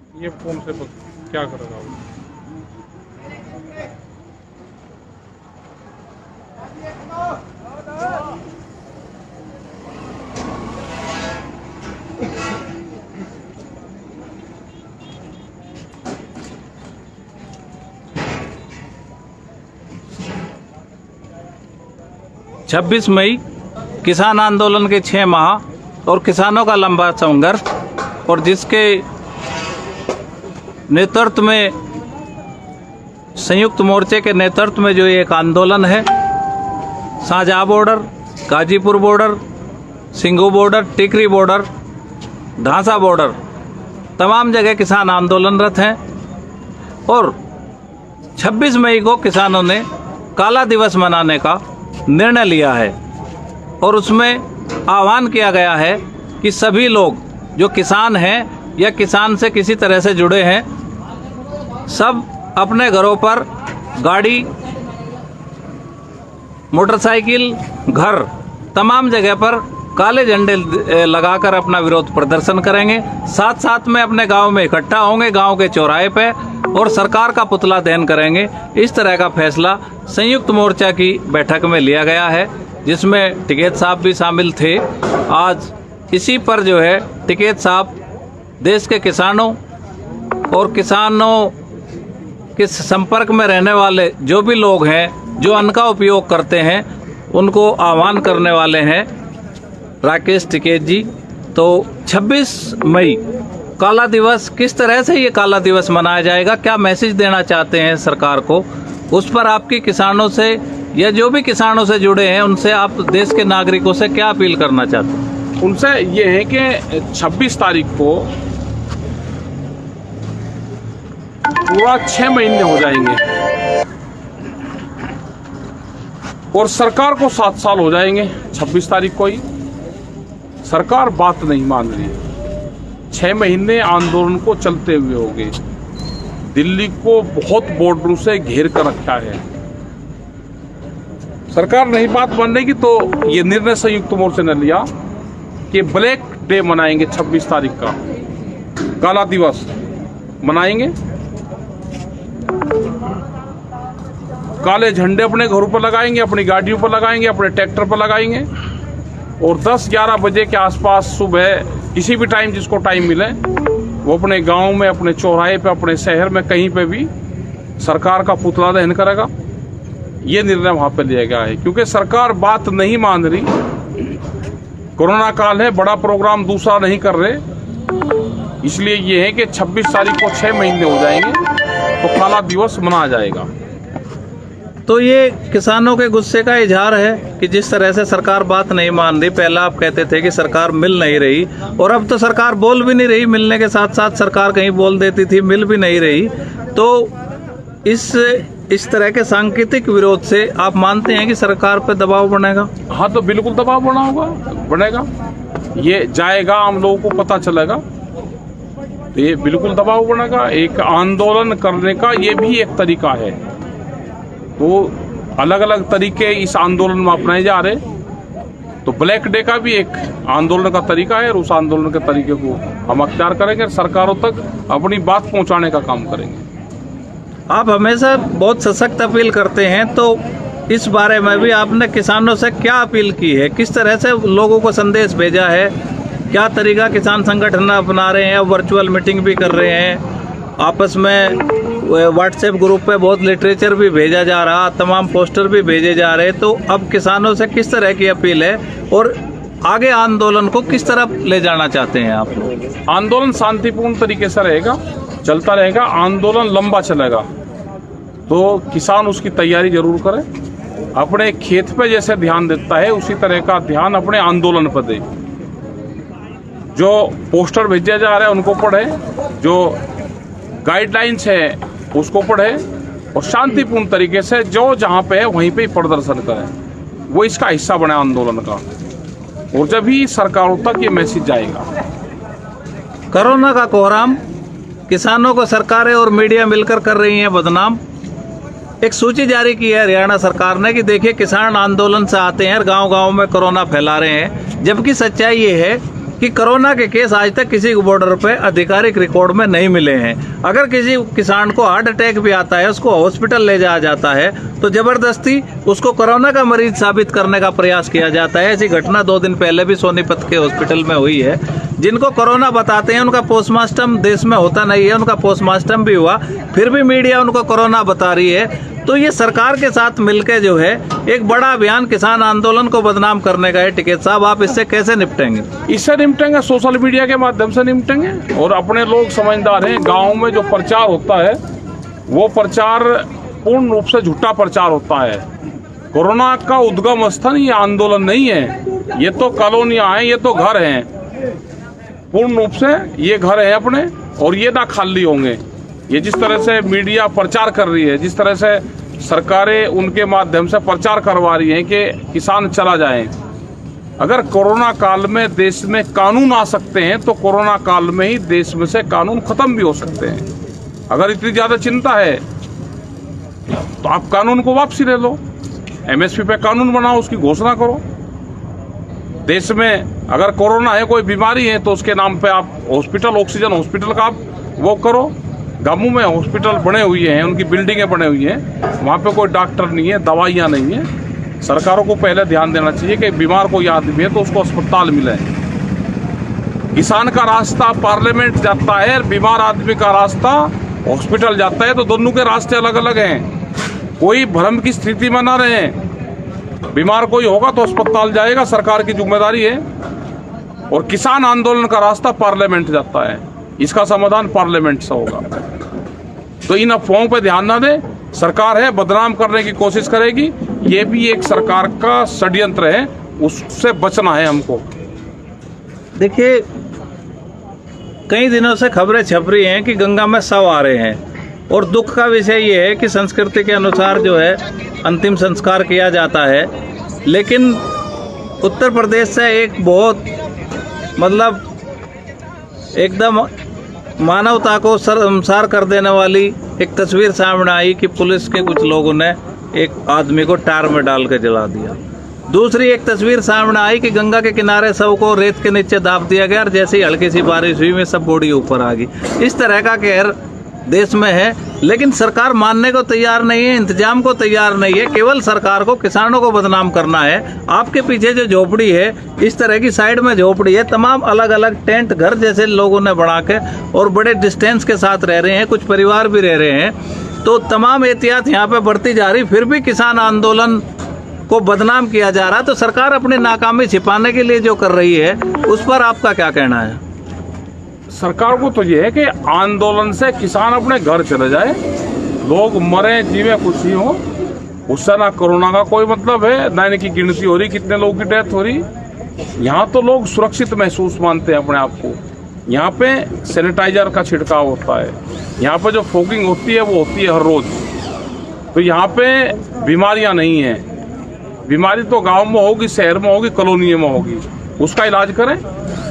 ये फोन से क्या करेगा वो? 26 मई किसान आंदोलन के 6 माह और किसानों का लंबा संघर्ष, और जिसके नेतृत्व में संयुक्त मोर्चे के नेतृत्व में जो एक आंदोलन है, Shahjahan border, Ghazipur border, Singhu border, Tikri border, Dhansa border, तमाम जगह किसान आंदोलनरत हैं। और 26 मई को किसानों ने काला दिवस मनाने का निर्णय लिया है और उसमें आह्वान किया गया है कि सभी लोग जो किसान हैं या किसान से किसी तरह से जुड़े हैं, सब अपने घरों पर गाड़ी, मोटरसाइकिल, घर, तमाम जगह पर काले झंडे लगाकर अपना विरोध प्रदर्शन करेंगे। साथ साथ में अपने गांव में इकट्ठा होंगे, गांव के चौराहे पे, और सरकार का पुतला दहन करेंगे। इस तरह का फैसला संयुक्त मोर्चा की बैठक में लिया गया है, जिसमें टिकैत साहब भी शामिल थे। आज इसी पर जो है टिकैत साहब देश के किसानों और किसानों के संपर्क में रहने वाले जो भी लोग हैं, जो अन्न का उपयोग करते हैं, उनको आह्वान करने वाले हैं राकेश टिकैत जी। तो 26 मई काला दिवस, किस तरह से ये काला दिवस मनाया जाएगा, क्या मैसेज देना चाहते हैं सरकार को, उस पर आपकी किसानों से या जो भी किसानों से जुड़े हैं उनसे, आप देश के नागरिकों से क्या अपील करना चाहते हैं? उनसे ये है कि 26 तारीख को पूरा 6 महीने हो जाएंगे और सरकार को 7 साल हो जाएंगे। 26 तारीख को ही सरकार बात नहीं मान रही। 6 महीने आंदोलन को चलते हुए हो गए। दिल्ली को बहुत बॉर्डरों से घेर कर रखा है। सरकार नहीं बात मानेगी तो ये निर्णय संयुक्त मोर्चे ने लिया कि ब्लैक डे मनाएंगे। 26 तारीख का काला दिवस मनाएंगे। काले झंडे अपने घरों पर लगाएंगे, अपनी गाड़ियों पर लगाएंगे, अपने ट्रैक्टर पर लगाएंगे, और 10-11 बजे के आसपास सुबह किसी भी टाइम, जिसको टाइम मिले, वो अपने गांव में, अपने चौराहे पे, अपने शहर में, कहीं पे भी सरकार का पुतला दहन करेगा। ये निर्णय वहां पे लिया गया है क्योंकि सरकार बात नहीं मान रही। कोरोना काल है, बड़ा प्रोग्राम दूसरा नहीं कर रहे, इसलिए ये है कि 26 तारीख को 6 महीने हो जाएंगे तो काला दिवस मनाया जाएगा। तो ये किसानों के गुस्से का इजहार है कि जिस तरह से सरकार बात नहीं मान रही। पहला आप कहते थे कि सरकार मिल नहीं रही, और अब तो सरकार बोल भी नहीं रही। मिलने के साथ साथ सरकार कहीं बोल देती थी, मिल भी नहीं रही। तो इस तरह के सांकेतिक विरोध से आप मानते हैं कि सरकार पर दबाव बनेगा? हाँ, तो बिल्कुल दबाव बनेगा। ये जाएगा, आम लोगों को पता चलेगा, तो ये बिल्कुल दबाव बनेगा। एक आंदोलन करने का ये भी एक तरीका है। तो अलग अलग तरीके इस आंदोलन में अपनाए जा रहे। तो ब्लैक डे का भी एक आंदोलन का तरीका है, और उस आंदोलन के तरीके को हम अख्तियार करेंगे, सरकारों तक अपनी बात पहुंचाने का काम करेंगे। आप हमेशा बहुत सशक्त अपील करते हैं, तो इस बारे में भी आपने किसानों से क्या अपील की है? किस तरह से लोगों को संदेश भेजा है? क्या तरीका किसान संगठन अपना रहे हैं? वर्चुअल मीटिंग भी कर रहे हैं, आपस में व्हाट्सएप ग्रुप पे बहुत लिटरेचर भी भेजा जा रहा, तमाम पोस्टर भी भेजे जा रहे। तो अब किसानों से किस तरह की अपील है और आगे आंदोलन को किस तरफ ले जाना चाहते हैं आप लोग? आंदोलन शांतिपूर्ण तरीके से रहेगा, चलता रहेगा। आंदोलन लंबा चलेगा, तो किसान उसकी तैयारी जरूर करे। अपने खेत पे जैसे ध्यान देता है, उसी तरह का ध्यान अपने आंदोलन पर दे। जो पोस्टर भेजे जा रहे हैं उनको पढ़े, जो गाइडलाइंस है उसको पढ़े, और शांतिपूर्ण तरीके से जो जहाँ पे है वहीं पे ही प्रदर्शन करें। वो इसका हिस्सा बने आंदोलन का, और जब ही सरकारों तक ये मैसेज जाएगा। कोरोना का कोहराम, किसानों को सरकारें और मीडिया मिलकर कर रही हैं बदनाम। एक सूची जारी की है हरियाणा सरकार ने कि देखिए, किसान आंदोलन से आते हैं और गांव-गांव में कोरोना फैला रहे हैं, जबकि सच्चाई ये है कि कोरोना के केस आज तक किसी बॉर्डर पे आधिकारिक रिकॉर्ड में नहीं मिले हैं। अगर किसी किसान को हार्ट अटैक भी आता है, उसको हॉस्पिटल ले जाया जाता है तो जबरदस्ती उसको कोरोना का मरीज साबित करने का प्रयास किया जाता है। ऐसी घटना 2 दिन पहले भी सोनीपत के हॉस्पिटल में हुई है। जिनको कोरोना बताते हैं उनका पोस्टमार्टम देश में होता नहीं है, उनका पोस्टमार्टम भी हुआ, फिर भी मीडिया उनको कोरोना बता रही है। तो ये सरकार के साथ मिलकर जो है एक बड़ा अभियान किसान आंदोलन को बदनाम करने का है। टिकैत साहब, आप इससे कैसे निपटेंगे? इससे निपटेंगे, सोशल मीडिया के माध्यम से निपटेंगे। और अपने लोग समझदार हैं, गाँव में जो प्रचार होता है वो प्रचार पूर्ण रूप से झूठा प्रचार होता है। कोरोना का उद्गम स्थल ये आंदोलन नहीं है, ये तो कॉलोनियां हैं, ये तो घर हैं। पूर्ण रूप से ये घर है अपने, और ये ना खाली होंगे। ये जिस तरह से मीडिया प्रचार कर रही है, जिस तरह से सरकारें उनके माध्यम से प्रचार करवा रही हैं कि किसान चला जाए, अगर कोरोना काल में देश में कानून आ सकते हैं तो कोरोना काल में ही देश में से कानून खत्म भी हो सकते हैं। अगर इतनी ज्यादा चिंता है तो आप कानून को वापसी ले लो, एमएसपी पे कानून बनाओ, उसकी घोषणा करो। देश में अगर कोरोना है, कोई बीमारी है, तो उसके नाम पे आप हॉस्पिटल, ऑक्सीजन हॉस्पिटल का आप वो करो। गांवों में हॉस्पिटल बने हुए हैं, उनकी बिल्डिंगें बने हुई हैं, वहाँ पे कोई डॉक्टर नहीं है, दवाइयाँ नहीं है। सरकारों को पहले ध्यान देना चाहिए कि बीमार कोई आदमी है तो उसको अस्पताल मिले। किसान का रास्ता पार्लियामेंट जाता है, बीमार आदमी का रास्ता हॉस्पिटल जाता है, तो दोनों के रास्ते अलग अलग हैं। कोई भ्रम की स्थिति में ना रहे। बीमार कोई होगा तो अस्पताल जाएगा, सरकार की जिम्मेदारी है। और किसान आंदोलन का रास्ता पार्लियामेंट जाता है, इसका समाधान पार्लियामेंट से होगा। तो इन अफवाहों पर ध्यान ना दें। सरकार है, बदनाम करने की कोशिश करेगी, ये भी एक सरकार का षड्यंत्र है, उससे बचना है हमको। देखिए, कई दिनों से खबरें छप रही हैं कि गंगा में शव आ रहे हैं, और दुख का विषय ये है कि संस्कृति के अनुसार जो है अंतिम संस्कार किया जाता है, लेकिन उत्तर प्रदेश से एक बहुत मतलब एकदम मानवता को शर्मसार कर देने वाली एक तस्वीर सामने आई कि पुलिस के कुछ लोगों ने एक आदमी को टायर में डाल के जला दिया। दूसरी एक तस्वीर सामने आई कि गंगा के किनारे शव को रेत के नीचे दाब दिया गया, और जैसे ही हल्की सी बारिश हुई में सब बॉडी ऊपर आ गई। इस तरह का कहर देश में है, लेकिन सरकार मानने को तैयार नहीं है, इंतजाम को तैयार नहीं है। केवल सरकार को किसानों को बदनाम करना है। आपके पीछे जो झोपड़ी है, इस तरह की साइड में झोपड़ी है, तमाम अलग अलग टेंट घर जैसे लोगों ने बना के और बड़े डिस्टेंस के साथ रह रहे हैं, कुछ परिवार भी रह रहे हैं। तो तमाम एहतियात यहाँ पे बढ़ती जा रही, फिर भी किसान आंदोलन को बदनाम किया जा रहा। तो सरकार अपनी नाकामी छिपाने के लिए जो कर रही है, उस पर आपका क्या कहना है? सरकार को तो ये है कि आंदोलन से किसान अपने घर चले जाए, लोग मरे जीवे कुछ ही हो, उससे ना कोरोना का कोई मतलब है, ना इनकी गिनती हो रही कितने लोगों की डेथ हो रही। यहाँ तो लोग सुरक्षित महसूस मानते हैं अपने आप को। यहाँ पे सैनिटाइजर का छिड़काव होता है, यहाँ पे जो फॉगिंग होती है वो होती है हर रोज। तो यहाँ पे बीमारियाँ नहीं हैं। बीमारी तो गाँव में होगी, शहर में होगी, कॉलोनी में होगी, उसका इलाज करें,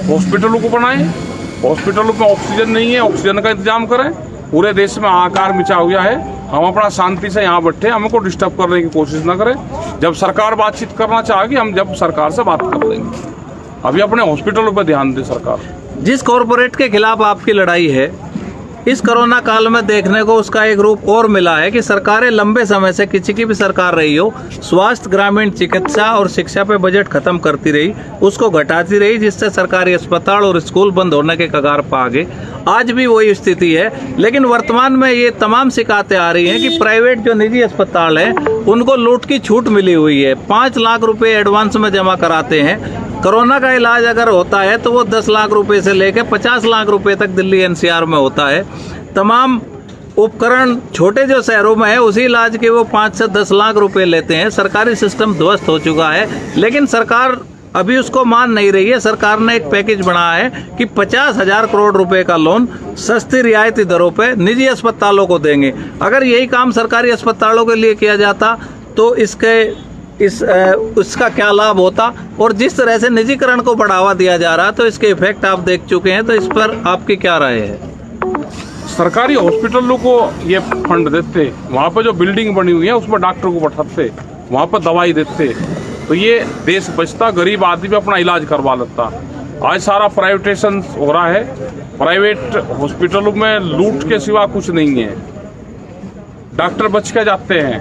हॉस्पिटलों को बनाएं। हॉस्पिटलों में ऑक्सीजन नहीं है, ऑक्सीजन का इंतजाम करें। पूरे देश में हाहाकार मचा हुआ है, हम अपना शांति से यहाँ बैठे, हमको डिस्टर्ब करने की कोशिश ना करें। जब सरकार बातचीत करना चाहेगी, हम जब सरकार से बात कर लेंगे। अभी अपने हॉस्पिटलों पर ध्यान दे सरकार। जिस कॉरपोरेट के खिलाफ आपकी लड़ाई है, इस कोरोना काल में देखने को उसका एक रूप और मिला है कि सरकारें लंबे समय से, किसी की भी सरकार रही हो, स्वास्थ्य, ग्रामीण चिकित्सा और शिक्षा पे बजट खत्म करती रही, उसको घटाती रही, जिससे सरकारी अस्पताल और स्कूल बंद होने के कगार पर आ गए। आज भी वही स्थिति है, लेकिन वर्तमान में ये तमाम शिकायतें आ रही हैं कि प्राइवेट जो निजी अस्पताल हैं, उनको लूट की छूट मिली हुई है। 5 लाख रुपए एडवांस में जमा कराते हैं। कोरोना का इलाज अगर होता है तो वो 10 लाख रुपए से लेकर 50 लाख रुपए तक दिल्ली एनसीआर में होता है। तमाम उपकरण छोटे जो शहरों में है, उसी इलाज के वो 5 से 10 लाख रुपए लेते हैं। सरकारी सिस्टम ध्वस्त हो चुका है, लेकिन सरकार अभी उसको मान नहीं रही है। सरकार ने एक पैकेज बनाया है कि 50,000 करोड़ रुपए का लोन सस्ती रियायती दरों पे निजी अस्पतालों को देंगे। अगर यही काम सरकारी अस्पतालों के लिए किया जाता तो इसका क्या लाभ होता। और जिस तरह से निजीकरण को बढ़ावा दिया जा रहा, तो इसके इफेक्ट आप देख चुके हैं। तो इस पर आपकी क्या राय है? सरकारी हॉस्पिटलों को ये फंड देते, वहाँ पर जो बिल्डिंग बनी हुई है उसमें डॉक्टर को बैठाते, वहाँ पर दवाई देते, तो ये देश बचता, गरीब आदमी अपना इलाज करवा लेता। आज सारा प्राइवेटाइजेशन हो रहा है। प्राइवेट हॉस्पिटलों में लूट के सिवा कुछ नहीं है। डॉक्टर बच के जाते हैं,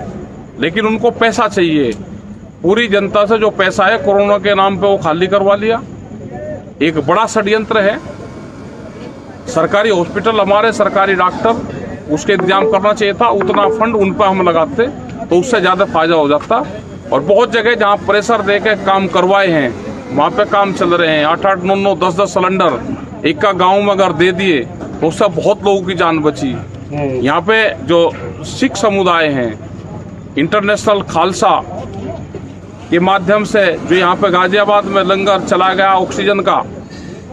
लेकिन उनको पैसा चाहिए। पूरी जनता से जो पैसा है कोरोना के नाम पे वो खाली करवा लिया। एक बड़ा षड्यंत्र है। सरकारी हॉस्पिटल, हमारे सरकारी डॉक्टर, उसके इंतजाम करना चाहिए था। उतना फंड उन पर हम लगाते तो उससे ज़्यादा फायदा हो जाता। और बहुत जगह जहाँ प्रेशर दे के काम करवाए हैं वहाँ पे काम चल रहे हैं। 8-8, 9-9, 10-10 सिलेंडर एक का गाँव में अगर दे दिए तो उससे बहुत लोगों की जान बची। यहाँ पे जो सिख समुदाय हैं, इंटरनेशनल खालसा के माध्यम से जो यहाँ पे गाजियाबाद में लंगर चला गया ऑक्सीजन का,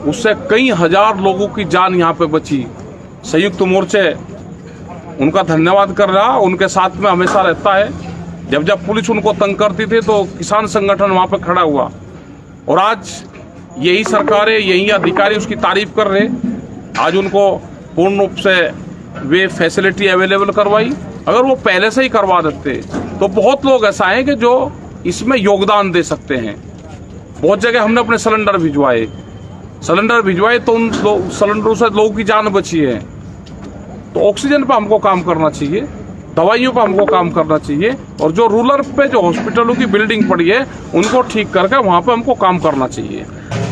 उससे कई हजार लोगों की जान यहाँ पे बची। संयुक्त मोर्चे उनका धन्यवाद कर रहा, उनके साथ में हमेशा रहता है। जब पुलिस उनको तंग करती थी तो किसान संगठन वहाँ पे खड़ा हुआ। और आज यही सरकारें, यही अधिकारी उसकी तारीफ कर रहे। आज उनको पूर्ण रूप से वे फैसिलिटी अवेलेबल करवाई। अगर वो पहले से ही करवा देते तो बहुत लोग ऐसा है कि जो इसमें योगदान दे सकते हैं। बहुत जगह हमने अपने सिलेंडर भिजवाए तो उन सिलेंडरों से लोगों की जान बची है। तो ऑक्सीजन पर हमको काम करना चाहिए, दवाइयों पर हमको काम करना चाहिए। और जो रूरल पे जो हॉस्पिटलों की बिल्डिंग पड़ी है उनको ठीक करके वहाँ पे हमको काम करना चाहिए।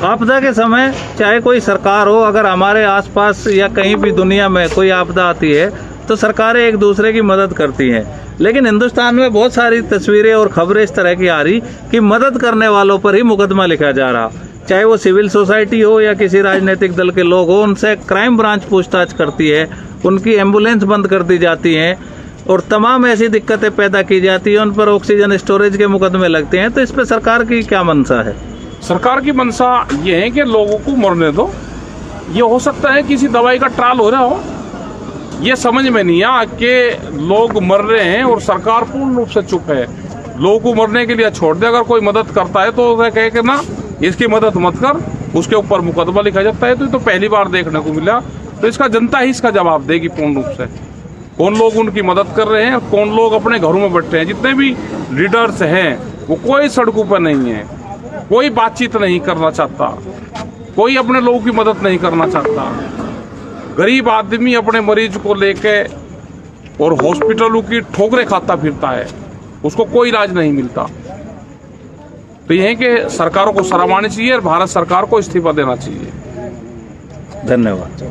आपदा के समय चाहे कोई सरकार हो, अगर हमारे आसपास या कहीं भी दुनिया में कोई आपदा आती है तो सरकारें एक दूसरे की मदद करती हैं। लेकिन हिंदुस्तान में बहुत सारी तस्वीरें और खबरें इस तरह की आ रही कि मदद करने वालों पर ही मुकदमा लिखा जा रहा, चाहे वो सिविल सोसाइटी हो या किसी राजनीतिक दल के लोग हो। उनसे क्राइम ब्रांच पूछताछ करती है, उनकी एम्बुलेंस बंद कर दी जाती हैं और तमाम ऐसी दिक्कतें पैदा की जाती हैं। उन पर ऑक्सीजन स्टोरेज के मुकदमे लगते हैं। तो इस पर सरकार की क्या मंशा है? सरकार की मंशा ये है कि लोगों को मरने दो। ये हो सकता है किसी दवाई का ट्रायल हो रहा हो, ये समझ में नहीं आ कि लोग मर रहे हैं और सरकार पूर्ण रूप से चुप है। लोगों को मरने के लिए छोड़ दे। अगर कोई मदद करता है तो उसे कहे कि ना इसकी मदद मत कर, उसके ऊपर मुकदमा लिखा जाता है। तो ये तो पहली बार देखने को मिला। तो इसका जनता ही इसका जवाब देगी पूर्ण रूप से, कौन लोग उनकी मदद कर रहे हैं, कौन लोग अपने घरों में बैठे हैं। जितने भी लीडर्स हैं वो कोई सड़कों पर नहीं है, कोई बातचीत नहीं करना चाहता, कोई अपने लोगों की मदद नहीं करना चाहता। गरीब आदमी अपने मरीज को लेके और हॉस्पिटलों की ठोकरें खाता फिरता है, उसको कोई इलाज नहीं मिलता। तो यह है कि सरकारों को शर्म आनी चाहिए और भारत सरकार को इस्तीफा देना चाहिए। धन्यवाद।